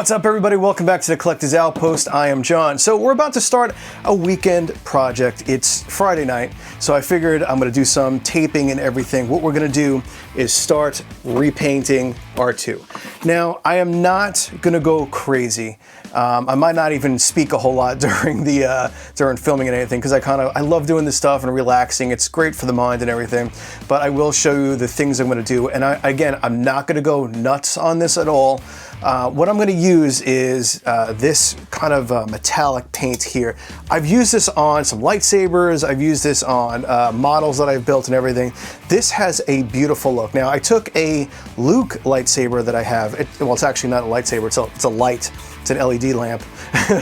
What's up, everybody? Welcome back to the Collector's Outpost. I am John. So we're about to start a weekend project. It's Friday night, so I figured I'm going to do some taping and everything. What we're going to do is start repainting R2. Now, I am not going to go crazy. I might not even speak a whole lot during filming and anything, because I love doing this stuff and relaxing. It's great for the mind and everything. But I will show you the things I'm going to do. And again, I'm not going to go nuts on this at all. What I'm going to use is this kind of metallic paint here. I've used this on some lightsabers. I've used this on models that I've built and everything. This has a beautiful look. Now, I took a Luke lightsaber that I have. Well, it's actually not a lightsaber. It's a light. It's an LED lamp.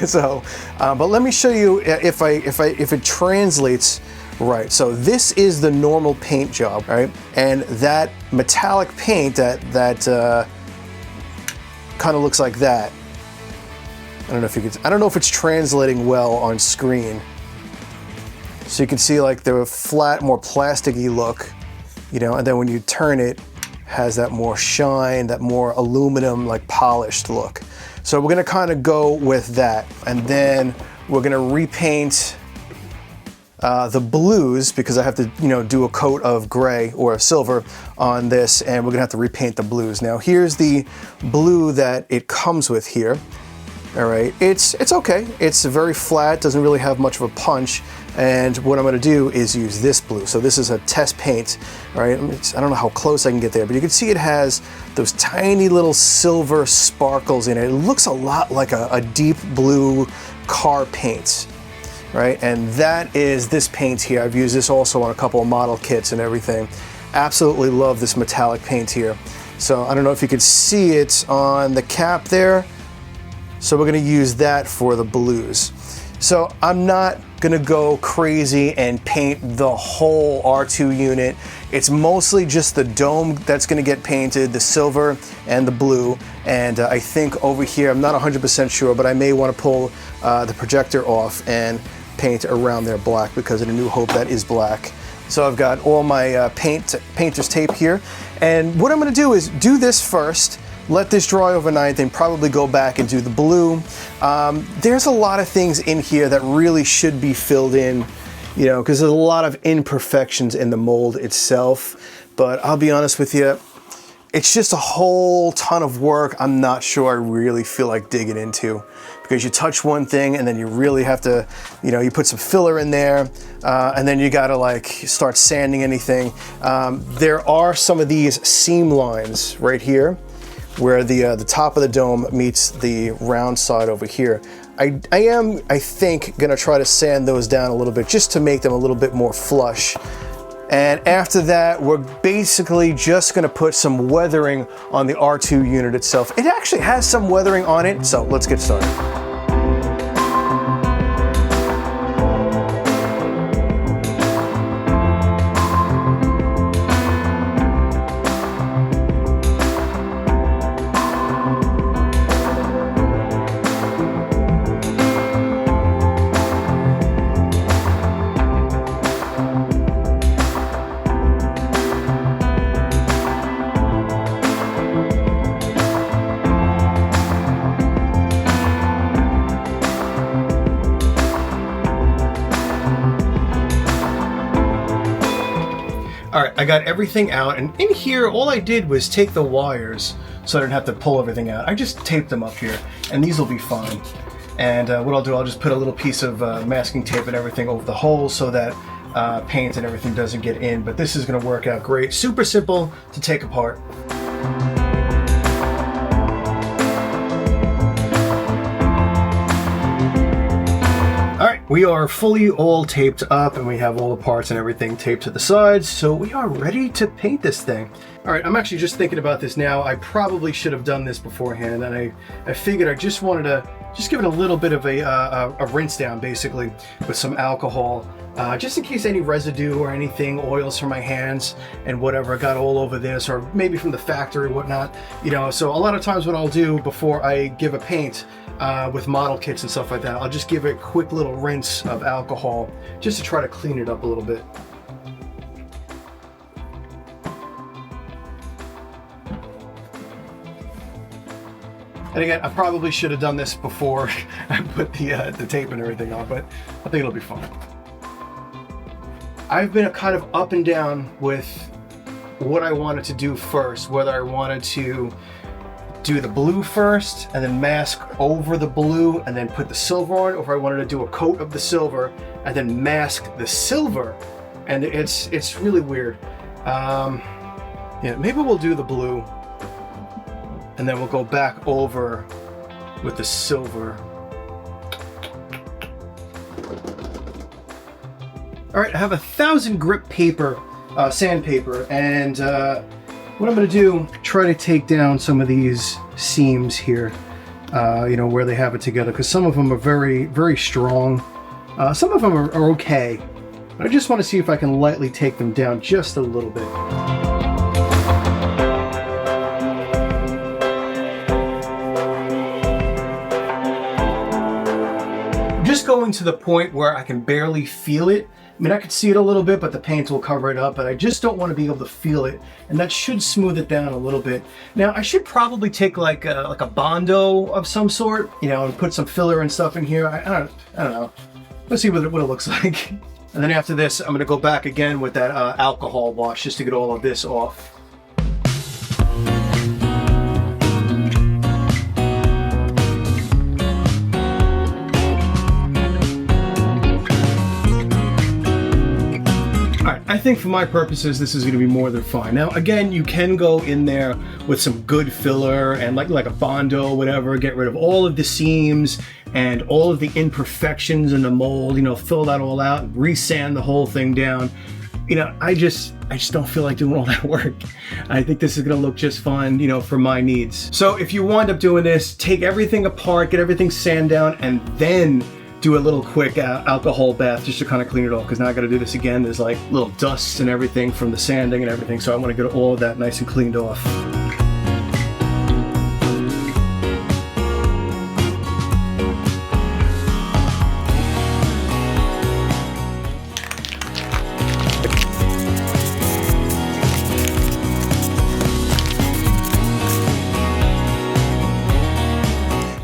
So, but let me show you if it translates right. So this is the normal paint job, right? And that metallic paint that kind of looks like that. I don't know if it's translating well on screen. So you can see like the flat, more plasticky look, you know, and then when you turn it, has that more shine, that more aluminum, like polished look. So we're gonna kind of go with that. And then we're gonna repaint the blues, because I have to, you know, do a coat of gray or silver on this, and we're gonna have to repaint the blues. Now here's the blue that it comes with here. All right, it's okay. It's very flat, doesn't really have much of a punch. And what I'm gonna do is use this blue. So this is a test paint, all right? I don't know how close I can get there, but you can see it has those tiny little silver sparkles in it. It looks a lot like a deep blue car paint. Right, and that is this paint here. I've used this also on a couple of model kits and everything. Absolutely love this metallic paint here. So I don't know if you can see it on the cap there. So we're gonna use that for the blues. So I'm not gonna go crazy and paint the whole R2 unit. It's mostly just the dome that's gonna get painted, the silver and the blue. And I think over here, I'm not 100% sure, but I may wanna pull the projector off and paint around there black, because in A New Hope that is black. So I've got all my painter's tape here. And what I'm gonna do is do this first, let this dry overnight, then probably go back and do the blue. There's a lot of things in here that really should be filled in, you know, because there's a lot of imperfections in the mold itself. But I'll be honest with you, it's just a whole ton of work I'm not sure I really feel like digging into, because you touch one thing and then you really have to, you know, you put some filler in there, and then you gotta like start sanding anything. There are some of these seam lines right here where the top of the dome meets the round side over here. I think, gonna try to sand those down a little bit just to make them a little bit more flush. And after that, we're basically just gonna put some weathering on the R2 unit itself. It actually has some weathering on it, so let's get started. All right, I got everything out, and in here, all I did was take the wires so I didn't have to pull everything out. I just taped them up here, and these will be fine. And what I'll do, I'll just put a little piece of masking tape and everything over the holes so that paint and everything doesn't get in, but this is gonna work out great. Super simple to take apart. We are fully all taped up, and we have all the parts and everything taped to the sides, so we are ready to paint this thing. All right, I'm actually just thinking about this now. I probably should have done this beforehand, and I figured I just wanted to give it a little bit of a rinse down, basically, with some alcohol, just in case any residue or anything, oils from my hands and whatever got all over this, or maybe from the factory, whatnot, you know. So a lot of times what I'll do before I give a paint, with model kits and stuff like that, I'll just give it a quick little rinse of alcohol just to try to clean it up a little bit. And again, I probably should have done this before I put the tape and everything on, but I think it'll be fun. I've been kind of up and down with what I wanted to do first, whether I wanted to do the blue first and then mask over the blue and then put the silver on, or if I wanted to do a coat of the silver and then mask the silver. And it's really weird. Yeah, maybe we'll do the blue and then we'll go back over with the silver. All right, I have 1,000 grip paper, sandpaper, and what I'm gonna do, try to take down some of these seams here, you know, where they have it together, because some of them are very, very strong. Some of them are okay. I just want to see if I can lightly take them down just a little bit. Just going to the point where I can barely feel it. I mean, I could see it a little bit, but the paint will cover it up, but I just don't want to be able to feel it, and that should smooth it down a little bit. Now, I should probably take like a Bondo of some sort, you know, and put some filler and stuff in here. I don't know. Let's see what it looks like. And then after this, I'm going to go back again with that alcohol wash just to get all of this off. I think for my purposes, this is going to be more than fine. Now, again, you can go in there with some good filler and like a Bondo or whatever, get rid of all of the seams and all of the imperfections in the mold, you know, fill that all out and resand the whole thing down. You know, I just don't feel like doing all that work. I think this is going to look just fine, you know, for my needs. So if you wind up doing this, take everything apart, get everything sand down, and then do a little quick alcohol bath just to kind of clean it off, because now I got to do this again. There's like little dusts and everything from the sanding and everything, so I want to get all of that nice and cleaned off.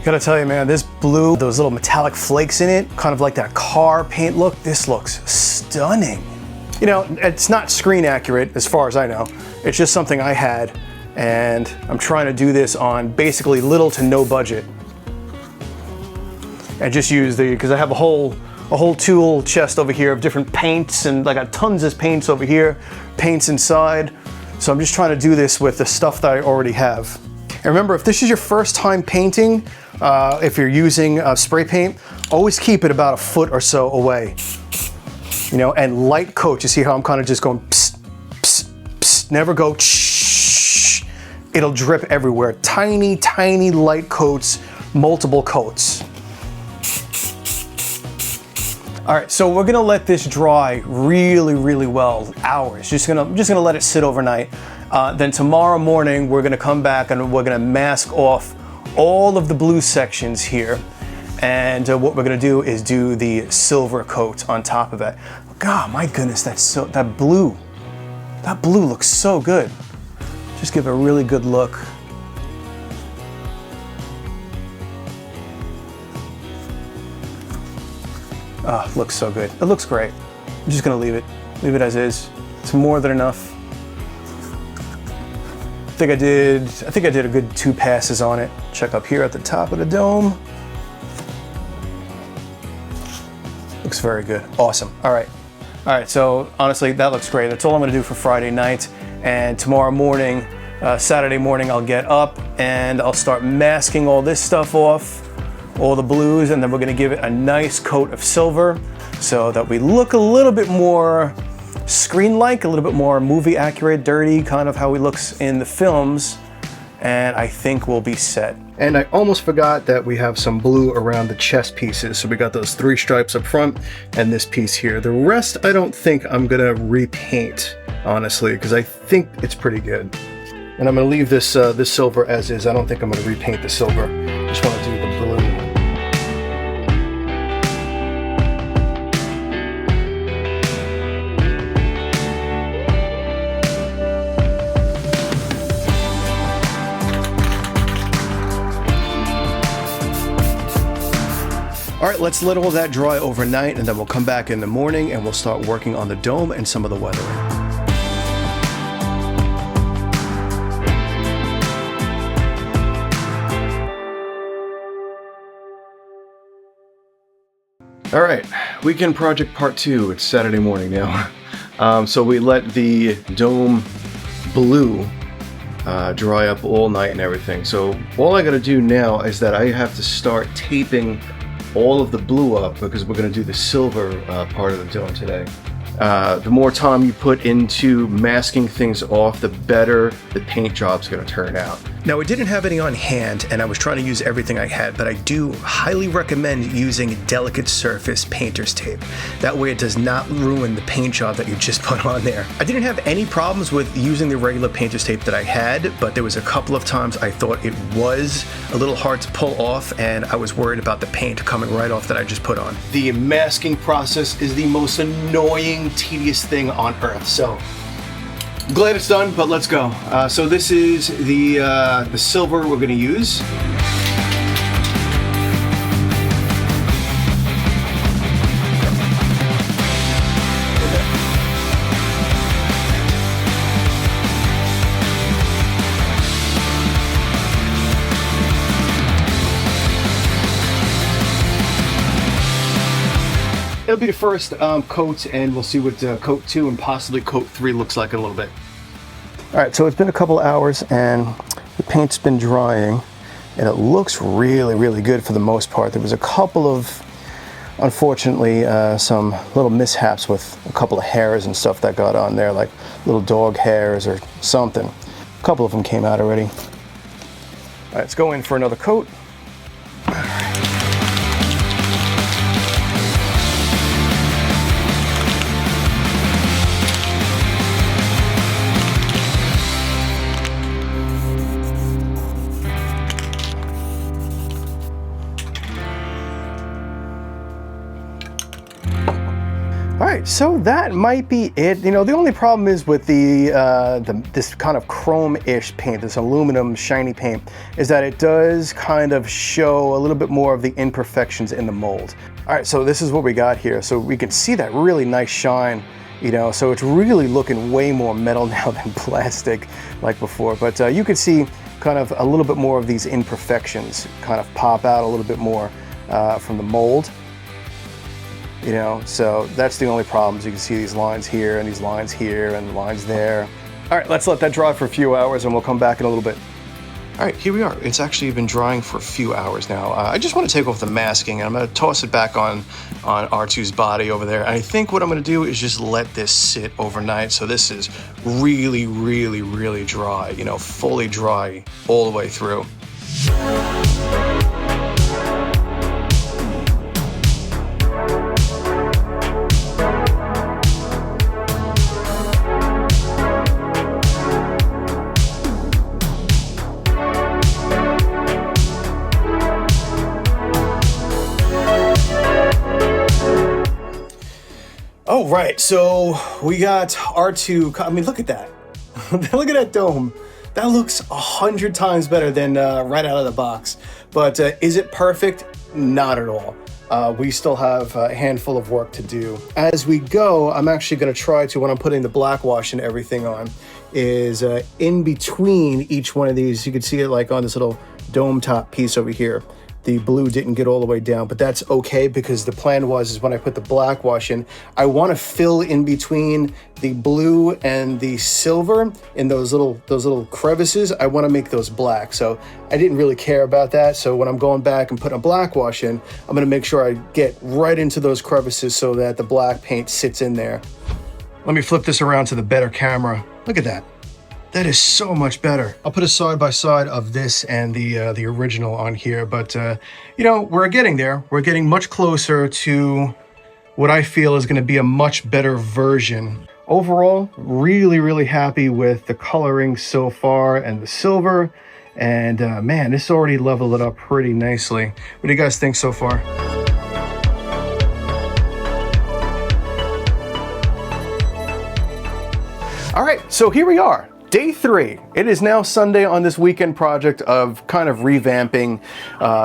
Gotta tell you, man, this blue, those little metallic flakes in it, kind of like that car paint look, this looks stunning. You know, it's not screen accurate as far as I know. It's just something I had, and I'm trying to do this on basically little to no budget. And just use because I have a whole tool chest over here of different paints, and I got tons of paints over here, paints inside. So I'm just trying to do this with the stuff that I already have. And remember, if this is your first time painting, if you're using spray paint, always keep it about a foot or so away. You know, and light coat. You see how I'm kind of just going psst, psst, psst. Never go shh. It'll drip everywhere. Tiny, tiny light coats, multiple coats. All right, so we're gonna let this dry really, really well, hours. Just gonna let it sit overnight. Then tomorrow morning, we're gonna come back and we're gonna mask off all of the blue sections here. And what we're gonna do is do the silver coat on top of it. God, my goodness, that blue looks so good. Just give a really good look. Oh, it looks so good. It looks great. I'm just gonna leave it as is. It's more than enough. I think I did a good 2 passes on it. Check up here at the top of the dome. Looks very good. Awesome. All right, so honestly, that looks great. That's all I'm gonna do for Friday night. And tomorrow morning, Saturday morning, I'll get up and I'll start masking all this stuff off, all the blues, and then we're gonna give it a nice coat of silver so that we look a little bit more screen-like, a little bit more movie accurate, dirty, kind of how he looks in the films, and I think we'll be set. And I almost forgot that we have some blue around the chest pieces. So we got those 3 stripes up front and this piece here. The rest, I don't think I'm gonna repaint, honestly, because I think it's pretty good. And I'm gonna leave this this silver as is. I don't think I'm gonna repaint the silver. Just wanna do the blue. right, let's let all that dry overnight, and then we'll come back in the morning and we'll start working on the dome and some of the weathering. All right, weekend project part 2. It's Saturday morning now. So we let the dome blue dry up all night and everything. So all I gotta do now is that I have to start taping all of the blue up because we're gonna do the silver part of the dome today. The more time you put into masking things off, the better the paint job's gonna turn out. Now, I didn't have any on hand and I was trying to use everything I had, but I do highly recommend using delicate surface painter's tape. That way it does not ruin the paint job that you just put on there. I didn't have any problems with using the regular painter's tape that I had, but there was a couple of times I thought it was a little hard to pull off and I was worried about the paint coming right off that I just put on. The masking process is the most annoying, tedious thing on earth, so I'm glad it's done, but let's go. So this is the silver we're going to use. It'll be the first coat, and we'll see what coat 2 and possibly coat 3 looks like in a little bit. All right, so it's been a couple hours and the paint's been drying and it looks really, really good for the most part. There was a couple of, unfortunately, some little mishaps with a couple of hairs and stuff that got on there, like little dog hairs or something. A couple of them came out already. All right, let's go in for another coat. All right, so that might be it. You know, the only problem is with this kind of chrome-ish paint, this aluminum shiny paint, is that it does kind of show a little bit more of the imperfections in the mold. All right, so this is what we got here. So we can see that really nice shine, you know, so it's really looking way more metal now than plastic like before. But you can see kind of a little bit more of these imperfections kind of pop out a little bit more from the mold. You know, so that's the only problems. You can see these lines here and these lines here and lines there. All right, let's let that dry for a few hours and we'll come back in a little bit. All right, here we are. It's actually been drying for a few hours now. I just want to take off the masking and I'm going to toss it back on R2's body over there. And I think what I'm going to do is just let this sit overnight. So this is really, really, really dry, you know, fully dry all the way through. Oh, right, so we got R2, I mean, look at that. Look at that dome. That looks 100 times better than right out of the box. But is it perfect? Not at all. We still have a handful of work to do. As we go, I'm actually gonna try to, when I'm putting the black wash and everything on, is in between each one of these, you can see it like on this little dome top piece over here. The blue didn't get all the way down, but that's okay because the plan was when I put the black wash in, I want to fill in between the blue and the silver in those little crevices. I want to make those black. So I didn't really care about that. So when I'm going back and putting a black wash in, I'm going to make sure I get right into those crevices so that the black paint sits in there. Let me flip this around to the better camera. Look at that. That is so much better. I'll put a side by side of this and the original on here, but you know, we're getting there. We're getting much closer to what I feel is going to be a much better version. Overall, really, really happy with the coloring so far and the silver. And man, this already leveled it up pretty nicely. What do you guys think so far? All right, so here we are. Day 3. It is now Sunday on this weekend project of kind of revamping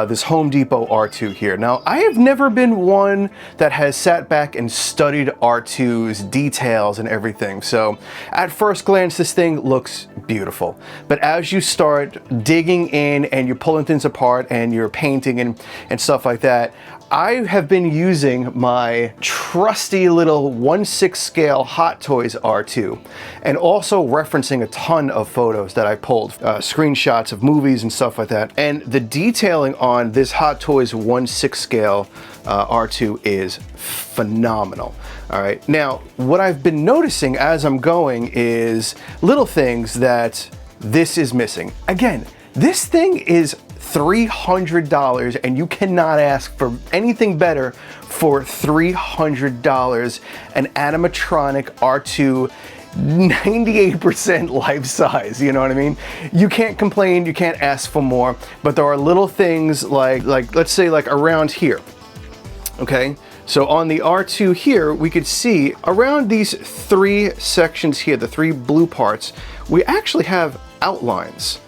this Home Depot R2 here. Now, I have never been one that has sat back and studied R2's details and everything. So at first glance, this thing looks beautiful. But as you start digging in and you're pulling things apart and you're painting and stuff like that, I have been using my trusty little 1/6 scale Hot Toys R2 and also referencing a ton of photos that I pulled, screenshots of movies and stuff like that. And the detailing on this Hot Toys 1/6 scale R2 is phenomenal. All right, now what I've been noticing as I'm going is little things that this is missing. Again, this thing is $300 and you cannot ask for anything better for $300. An animatronic R2, 98% life size, you know what I mean? You can't complain, you can't ask for more, but there are little things like let's say like around here, okay? So on the R2 here, we could see around these 3 sections here, the 3 blue parts, we actually have outlines,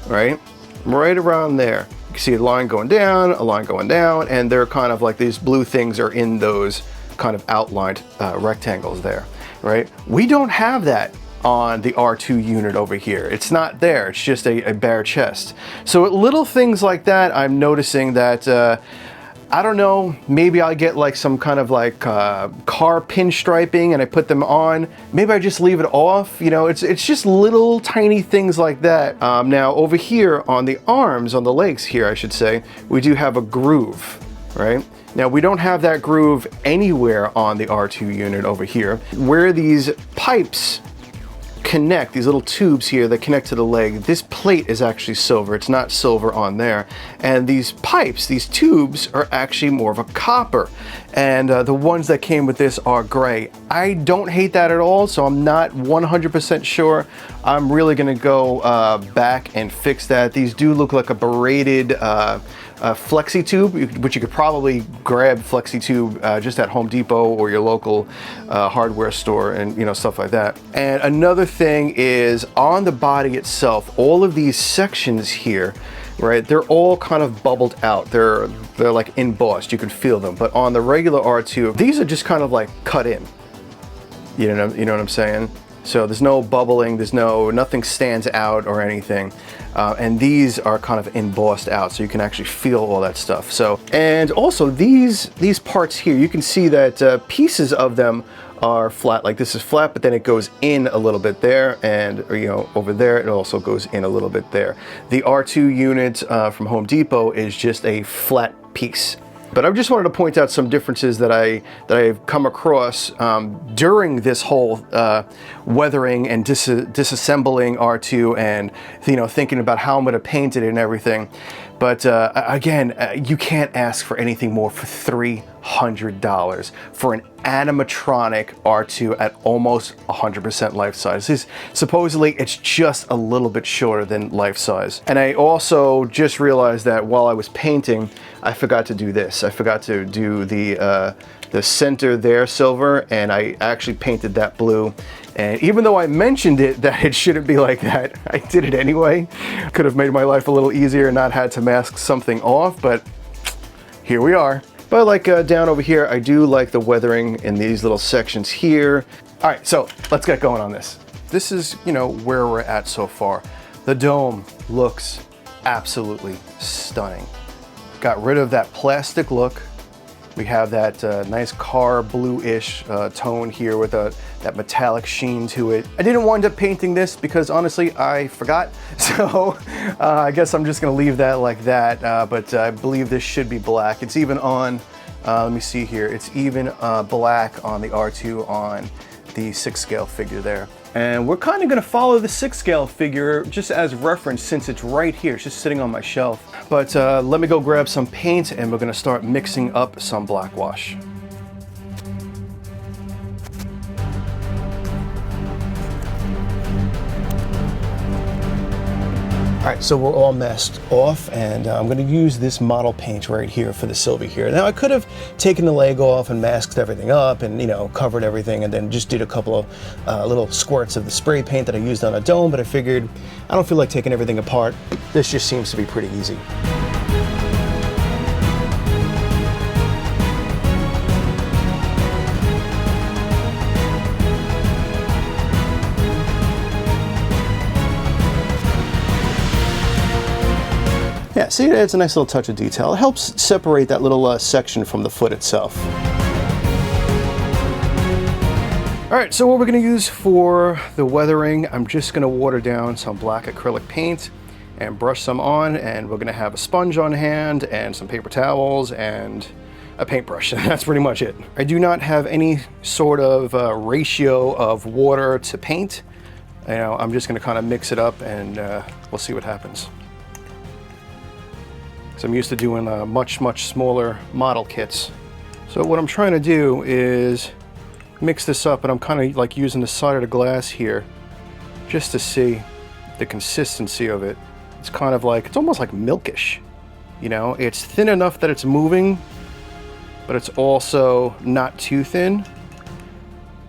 right? Right around there. You can see a line going down, a line going down, and they're kind of like these blue things are in those kind of outlined rectangles there, right? We don't have that on the R2 unit over here. It's not there, it's just a bare chest. So little things like that, I'm noticing that I don't know, maybe I'll get like some kind of like car pinstriping and I put them on. Maybe I just leave it off, you know, it's just little tiny things like that. Now over here on the arms, on the legs here, I should say, we do have a groove, right? Now we don't have that groove anywhere on the R2 unit over here. Where these pipes connect, these little tubes here that connect to the leg, this plate is actually silver. It's not silver on there. And these pipes, these tubes, are actually more of a copper. And the ones that came with this are gray. I don't hate that at all, so I'm not 100% sure. I'm really gonna go back and fix that. These do look like a braided flexi tube, which you could probably grab flexi tube just at Home Depot or your local hardware store and you know, stuff like that. And another thing is on the body itself, all of these sections here, right, they're all kind of bubbled out. They're like embossed, you can feel them. But on the regular R2, these are just kind of like cut in. You know what I'm saying? So there's no bubbling, nothing stands out or anything. And these are kind of embossed out, so you can actually feel all that stuff. So, and also these parts here, you can see that pieces of them are flat. Like this is flat, but then it goes in a little bit there, and you know, over there it also goes in a little bit there. The R2 unit from Home Depot is just a flat piece. But I just wanted to point out some differences that I've come across during this whole weathering and disassembling R2, and you know, thinking about how I'm going to paint it and everything. But again, you can't ask for anything more for $300 for an animatronic R2 at almost 100% life size. Supposedly it's just a little bit shorter than life size. And I also just realized that while I was painting, I forgot to do this. I forgot to do the center there silver, and I actually painted that blue. And even though I mentioned it that it shouldn't be like that, I did it anyway. Could have made my life a little easier and not had to mask something off, but here we are. But like down over here, I do like the weathering in these little sections here. All right, so let's get going on this. This is, you know, where we're at so far. The dome looks absolutely stunning. Got rid of that plastic look. We have that nice car blue-ish tone here with that metallic sheen to it. I didn't wind up painting this because honestly I forgot, so I guess I'm just gonna leave that like that, but I believe this should be black. It's even on, let me see here, it's even black on the R2 on the 6 scale figure there. And we're kind of going to follow the 6 scale figure just as reference since it's right here. It's just sitting on my shelf. But let me go grab some paint and we're going to start mixing up some black wash. All right, so we're all masked off, and I'm going to use this model paint right here for the Sylvie here. Now, I could have taken the leg off and masked everything up and, you know, covered everything and then just did a couple of little squirts of the spray paint that I used on a dome, but I figured I don't feel like taking everything apart. This just seems to be pretty easy. Yeah, see, it adds a nice little touch of detail. It helps separate that little section from the foot itself. All right, so what we're gonna use for the weathering, I'm just gonna water down some black acrylic paint and brush some on, and we're gonna have a sponge on hand and some paper towels and a paintbrush. That's pretty much it. I do not have any sort of ratio of water to paint. You know, I'm just gonna kind of mix it up and we'll see what happens. So I'm used to doing much smaller model kits. So what I'm trying to do is mix this up, and I'm kind of like using the side of the glass here just to see the consistency of it. It's kind of like, it's almost like milkish, you know? It's thin enough that it's moving, but it's also not too thin.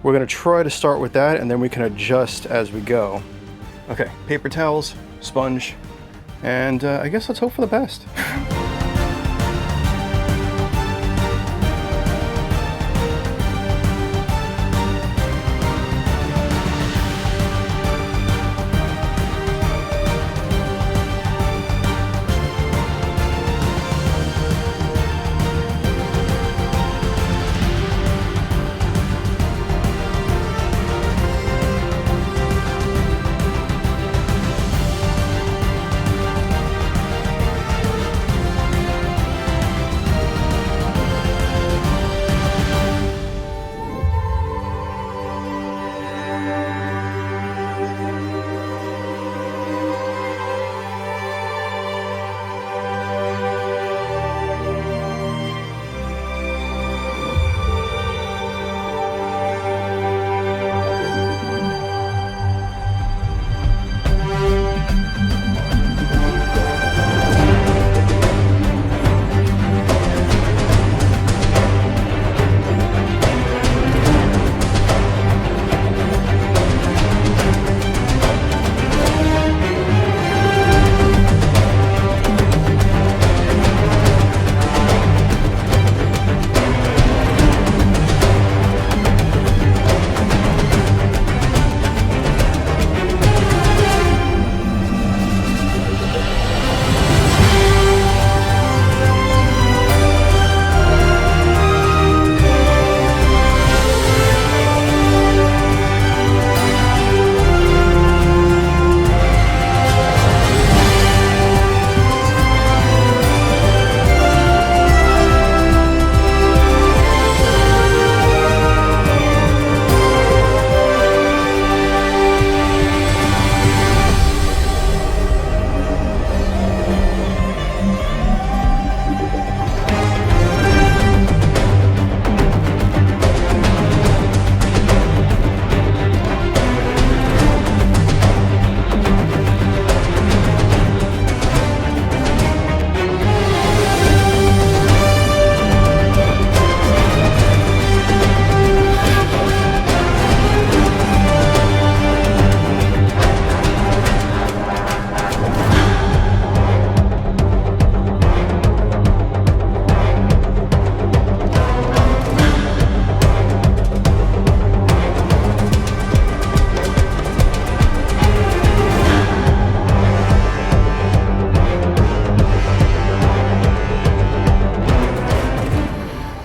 We're gonna try to start with that, and then we can adjust as we go. Okay, paper towels, sponge, and I guess let's hope for the best.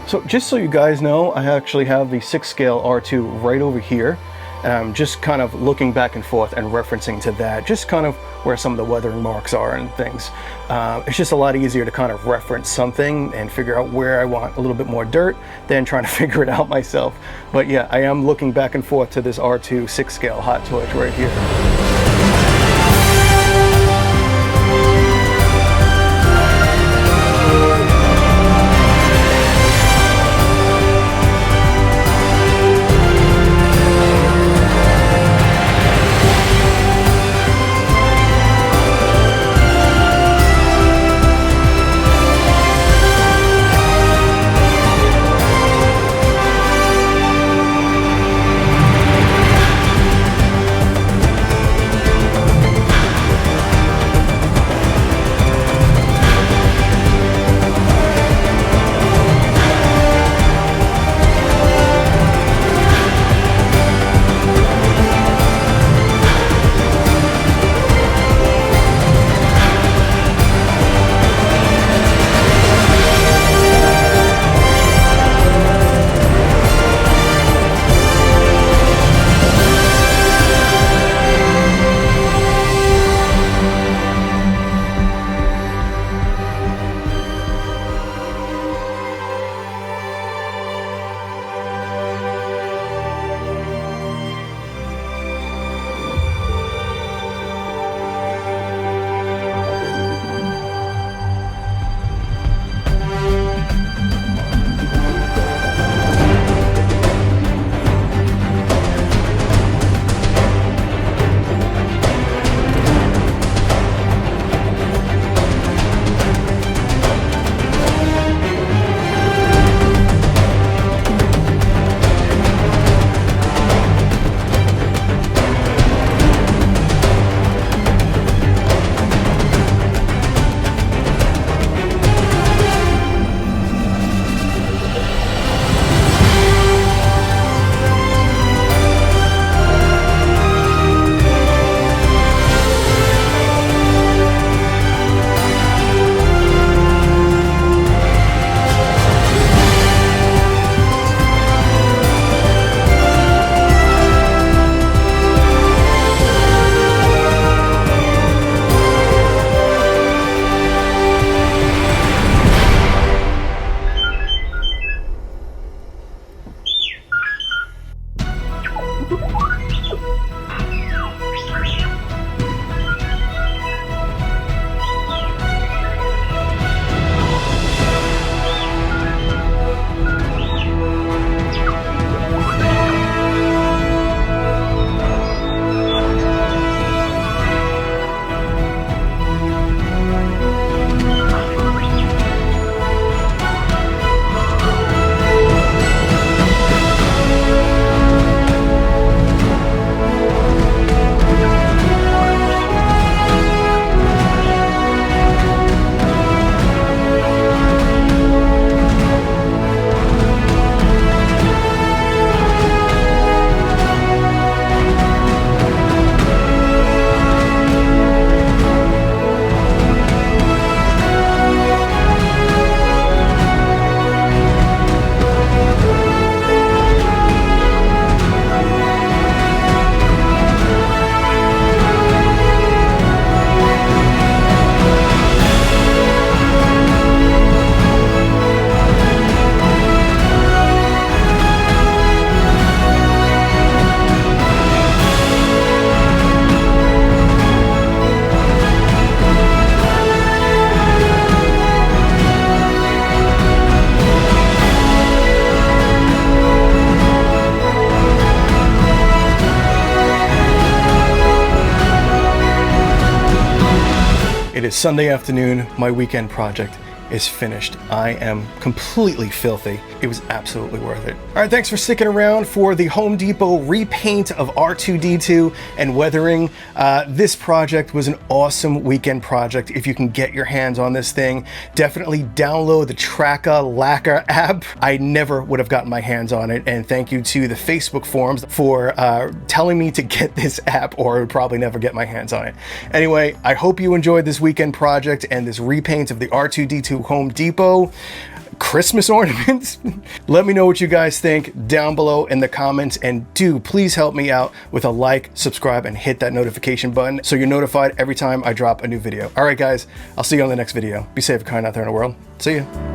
So just so you guys know, I actually have the 6 scale R2 right over here. And I'm just kind of looking back and forth and referencing to that, just kind of where some of the weathering marks are and things. It's just a lot easier to kind of reference something and figure out where I want a little bit more dirt than trying to figure it out myself. But yeah, I am looking back and forth to this R2 6 scale hot torch right here. is Sunday afternoon. My weekend project is finished. I am completely filthy. It was absolutely worth it. All right, thanks for sticking around for the Home Depot repaint of R2-D2 and weathering. This project was an awesome weekend project. If you can get your hands on this thing, definitely download the Tracker Lacquer app. I never would have gotten my hands on it, and thank you to the Facebook forums for telling me to get this app, or I would probably never get my hands on it. Anyway, I hope you enjoyed this weekend project and this repaint of the R2-D2 Home Depot Christmas ornaments. Let me know what you guys think down below in the comments, and do please help me out with a like, subscribe, and hit that notification button so you're notified every time I drop a new video. All right, guys, I'll see you on the next video. Be safe and kind out there in the world. See ya.